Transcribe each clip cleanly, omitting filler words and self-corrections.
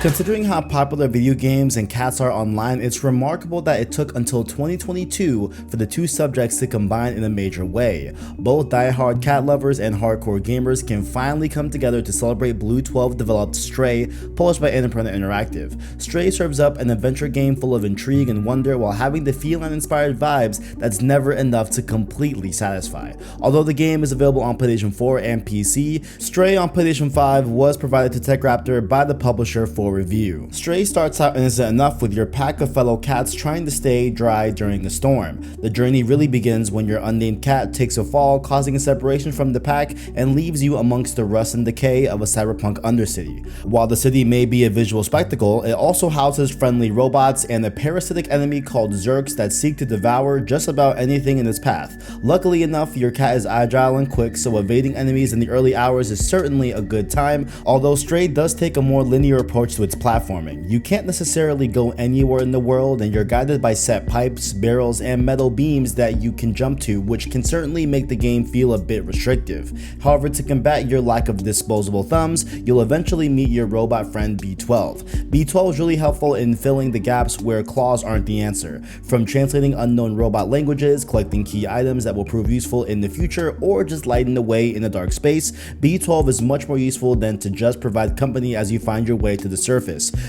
Considering how popular video games and cats are online, it's remarkable that it took until 2022 for the two subjects to combine in a major way. Both die-hard cat lovers and hardcore gamers can finally come together to celebrate Blue 12 developed Stray, published by Annapurna Interactive. Stray serves up an adventure game full of intrigue and wonder while having the feline-inspired vibes that's never enough to completely satisfy. Although the game is available on PlayStation 4 and PC, Stray on PlayStation 5 was provided to TechRaptor by the publisher for review. Stray starts out innocent enough with your pack of fellow cats trying to stay dry during a storm. The journey really begins when your unnamed cat takes a fall, causing a separation from the pack and leaves you amongst the rust and decay of a cyberpunk undercity. While the city may be a visual spectacle, it also houses friendly robots and a parasitic enemy called Zerks that seek to devour just about anything in its path. Luckily enough, your cat is agile and quick, so evading enemies in the early hours is certainly a good time, although Stray does take a more linear approach to its platforming. You can't necessarily go anywhere in the world, and you're guided by set pipes, barrels, and metal beams that you can jump to, which can certainly make the game feel a bit restrictive. However, to combat your lack of disposable thumbs, you'll eventually meet your robot friend B12. B12 is really helpful in filling the gaps where claws aren't the answer. From translating unknown robot languages, collecting key items that will prove useful in the future, or just lighting the way in a dark space, B12 is much more useful than to just provide company as you find your way to the surface.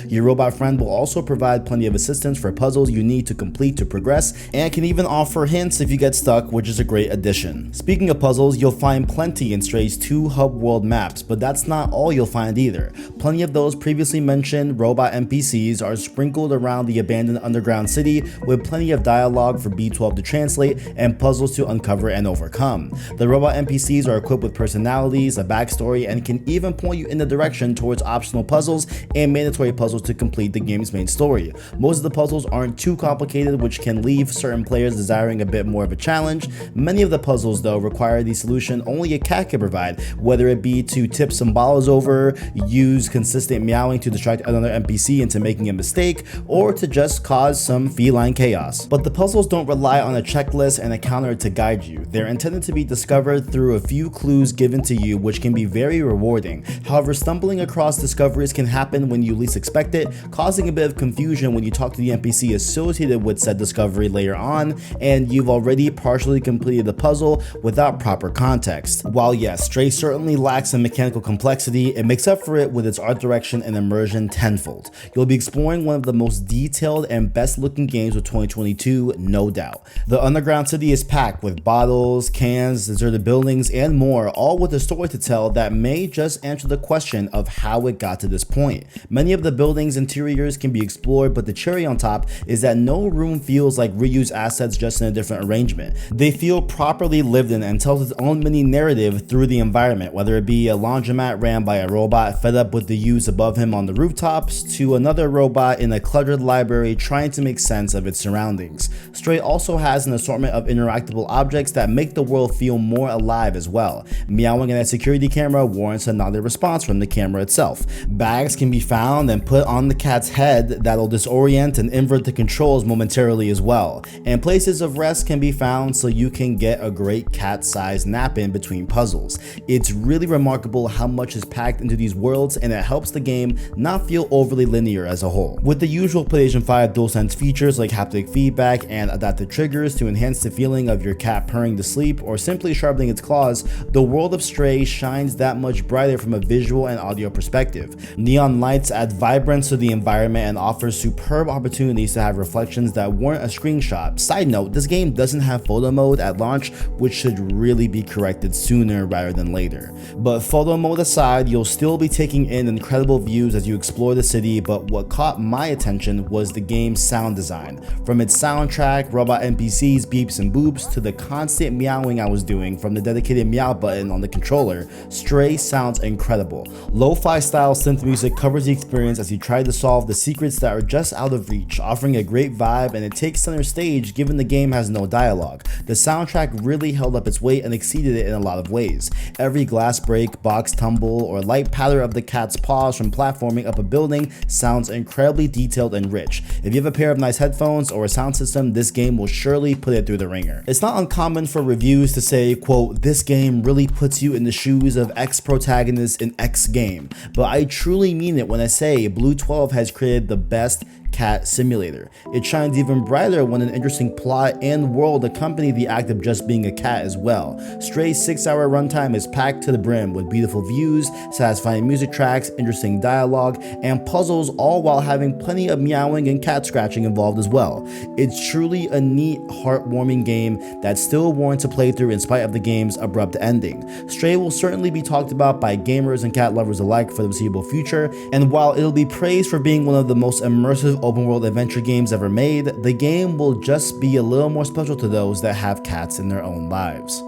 Your robot friend will also provide plenty of assistance for puzzles you need to complete to progress, and can even offer hints if you get stuck, which is a great addition. Speaking of puzzles, you'll find plenty in Stray's two hub world maps, but that's not all you'll find either. Plenty of those previously mentioned robot NPCs are sprinkled around the abandoned underground city, with plenty of dialogue for B12 to translate and puzzles to uncover and overcome. The robot NPCs are equipped with personalities, a backstory, and can even point you in the direction towards optional puzzles and mandatory puzzles to complete the game's main story. Most of the puzzles aren't too complicated, which can leave certain players desiring a bit more of a challenge. Many of the puzzles, though, require the solution only a cat can provide, whether it be to tip some bottles over, use consistent meowing to distract another NPC into making a mistake, or to just cause some feline chaos. But the puzzles don't rely on a checklist and a counter to guide you. They're intended to be discovered through a few clues given to you, which can be very rewarding. However, stumbling across discoveries can happen when you least expect it, causing a bit of confusion when you talk to the NPC associated with said discovery later on, and you've already partially completed the puzzle without proper context. While yes, Stray certainly lacks in mechanical complexity, it makes up for it with its art direction and immersion tenfold. You'll be exploring one of the most detailed and best looking games of 2022, no doubt. The underground city is packed with bottles, cans, deserted buildings, and more, all with a story to tell that may just answer the question of how it got to this point. Many of the building's interiors can be explored, but the cherry on top is that no room feels like reused assets just in a different arrangement. They feel properly lived in and tells its own mini narrative through the environment, whether it be a laundromat ran by a robot fed up with the use above him on the rooftops, to another robot in a cluttered library trying to make sense of its surroundings. Stray also has an assortment of interactable objects that make the world feel more alive as well. Meowing at a security camera warrants a nodded response from the camera itself. Bags can be found and put on the cat's head that'll disorient and invert the controls momentarily as well. And places of rest can be found so you can get a great cat-sized nap in between puzzles. It's really remarkable how much is packed into these worlds, and it helps the game not feel overly linear as a whole. With the usual PlayStation 5 DualSense features like haptic feedback and adaptive triggers to enhance the feeling of your cat purring to sleep or simply sharpening its claws, the world of Stray shines that much brighter from a visual and audio perspective. Neon lights add vibrance to the environment and offers superb opportunities to have reflections that weren't a screenshot. Side note, this game doesn't have photo mode at launch, which should really be corrected sooner rather than later. But photo mode aside, you'll still be taking in incredible views as you explore the city, but what caught my attention was the game's sound design. From its soundtrack, robot NPCs, beeps and boops, to the constant meowing I was doing from the dedicated meow button on the controller, Stray sounds incredible. Lo-fi style synth music covers the experience as you try to solve the secrets that are just out of reach, offering a great vibe, and it takes center stage given the game has no dialogue. The soundtrack really held up its weight and exceeded it in a lot of ways. Every glass break, box tumble, or light patter of the cat's paws from platforming up a building sounds incredibly detailed and rich. If you have a pair of nice headphones or a sound system, this game will surely put it through the ringer. It's not uncommon for reviews to say, quote, "This game really puts you in the shoes of X protagonist in X game," but I truly mean it when I I say Blue 12 has created the best cat simulator. It shines even brighter when an interesting plot and world accompany the act of just being a cat as well. Stray's 6-hour runtime is packed to the brim with beautiful views, satisfying music tracks, interesting dialogue, and puzzles, all while having plenty of meowing and cat scratching involved as well. It's truly a neat, heartwarming game that still warrants a playthrough in spite of the game's abrupt ending. Stray will certainly be talked about by gamers and cat lovers alike for the foreseeable future, and while it'll be praised for being one of the most immersive open world adventure games ever made, the game will just be a little more special to those that have cats in their own lives.